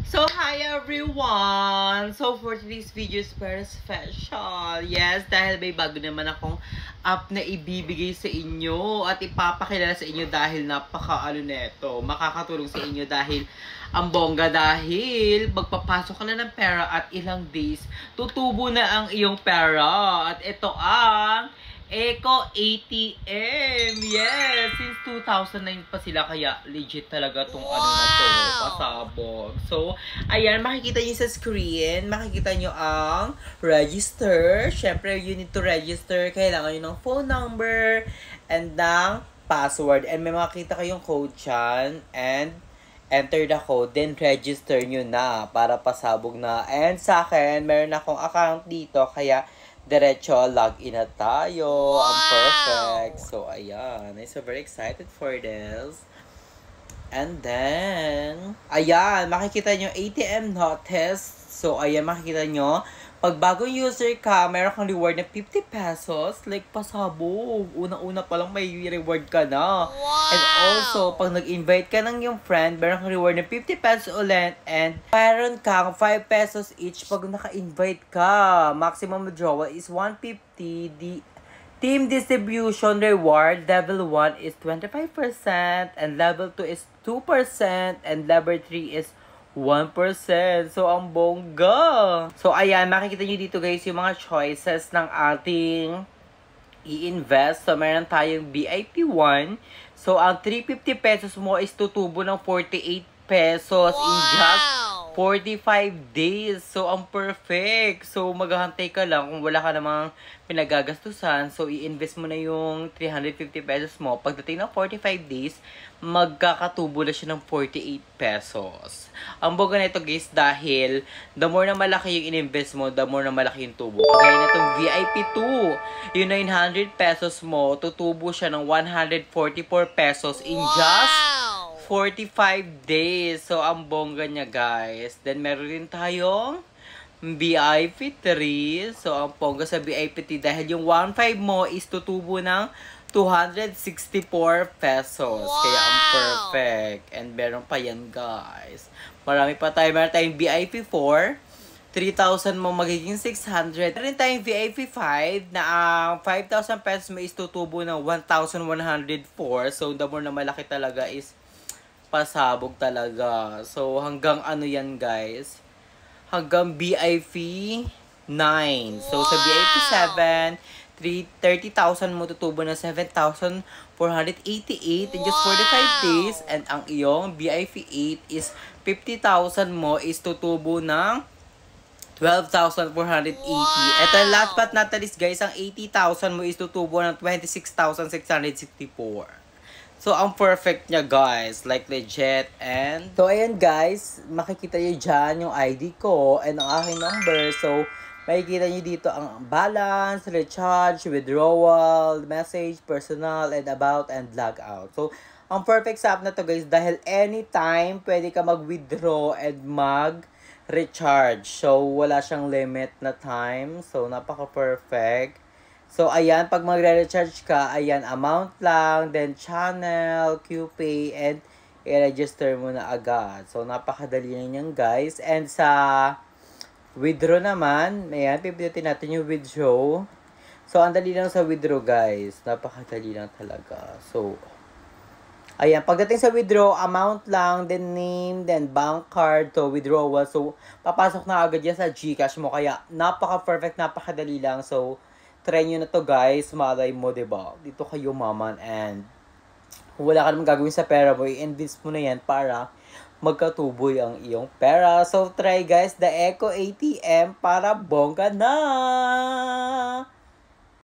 So, hi everyone! So, for today's video is very special. Yes, dahil may bago naman akong app na ibibigay sa inyo at ipapakilala sa inyo dahil neto. Makakatulong sa inyo dahil ang bongga dahil magpapasok ka na ng pera at ilang days, tutubo na ang iyong pera. At ito ang Eco ATM! Yes! Since 2009 pa sila, kaya legit talaga tong ano na to, pasabog. So, ayan, makikita nyo sa screen, makikita nyo ang register. Syempre, you need to register. Kailangan nyo ng phone number and ng password. And may makikita kayong code dyan. And enter the code, then register nyo na para pasabog na. And sa akin, meron akong account dito, kaya diretso, login na tayo. Wow! Ang perfect. So, ayan. I'm so very excited for this. And then, ayan, makikita nyo ATM notice. So, ayan, makikita nyo. Pag bagong user ka, meron kang reward na 50 pesos. Like, pasabog. Una-una pa lang may reward ka na. Wow! And also, pag nag-invite ka ng yung friend, meron kang reward na 50 pesos ulit. And meron kang 5 pesos each pag naka-invite ka. Maximum withdrawal is 150. The team distribution reward, level 1 is 25%. And level 2 is 2%. And level 3 is 1%. So, ang bongga. So, ayan, makikita nyo dito guys yung mga choices ng ating i-invest. So, meron tayong VIP 1. So, ang 350 pesos mo is tutubo ng 48 pesos in just 45 days. So, ang perfect. So, maghahantay ka lang kung wala ka namang pinagagastusan. So, i-invest mo na yung 350 pesos mo. Pagdating ng 45 days, magkakatubo na siya ng 48 pesos. Ang boga na ito guys dahil the more na malaki yung in-invest mo, the more na malaki yung tubo. Kagaya na itong VIP 2, yung 900 pesos mo, tutubo siya ng 144 pesos in just 45 days. So, ang bongga niya, guys. Then, meron rin tayong VIP 3. So, ang bongga sa VIP 3, dahil yung 1.5 mo is tutubo ng 264 pesos. Wow! Kaya, ang perfect. And, meron pa yan, guys. Marami pa tayo. Meron tayong VIP 4. 3,000 mo magiging 600. Meron tayong VIP 5 na ang 5,000 pesos mo is tutubo ng 1,104. So, the more na malaki talaga is pasabog talaga. So, hanggang ano yan, guys? Hanggang BIP 9. So, sa BIP 7, 30,000 mo tutubo ng 7,488 in just 45 days. And ang iyong BIP 8 is 50,000 mo is tutubo ng 12,480. Ito, last but not least, guys, ang 80,000 mo is tutubo ng 26,664. So, ang perfect niya, guys. Like, legit. And, so, ayan, guys. Makikita niyo dyan yung ID ko and ang aking number. So, makikita niyo dito ang balance, recharge, withdrawal, message, personal, and about, and log out. So, ang perfect sa app na to, guys, dahil anytime, pwede ka mag-withdraw and mag-recharge. So, wala siyang limit na time. So, napaka-perfect. So, ayan, pag magre-recharge ka, ayan, amount lang, then channel, QPay, and i-register mo na agad. So, napakadali na yan, guys. And sa withdraw naman, ayan, pipilitin natin yung withdraw. So, ang dali lang sa withdraw, guys. Napakadali lang talaga. So, ayan, pagdating sa withdraw, amount lang, then name, then bank card, to withdrawal. So, papasok na agad yan sa GCash mo. Kaya, napaka-perfect, napakadali lang. So, try nyo na to, guys. Malay mo, diba? Dito kayo, maman. And, kung wala ka naman gagawin sa pera mo, i-invest mo na yan para magkatuboy ang iyong pera. So, try, guys, the Eco ATM para bongga na!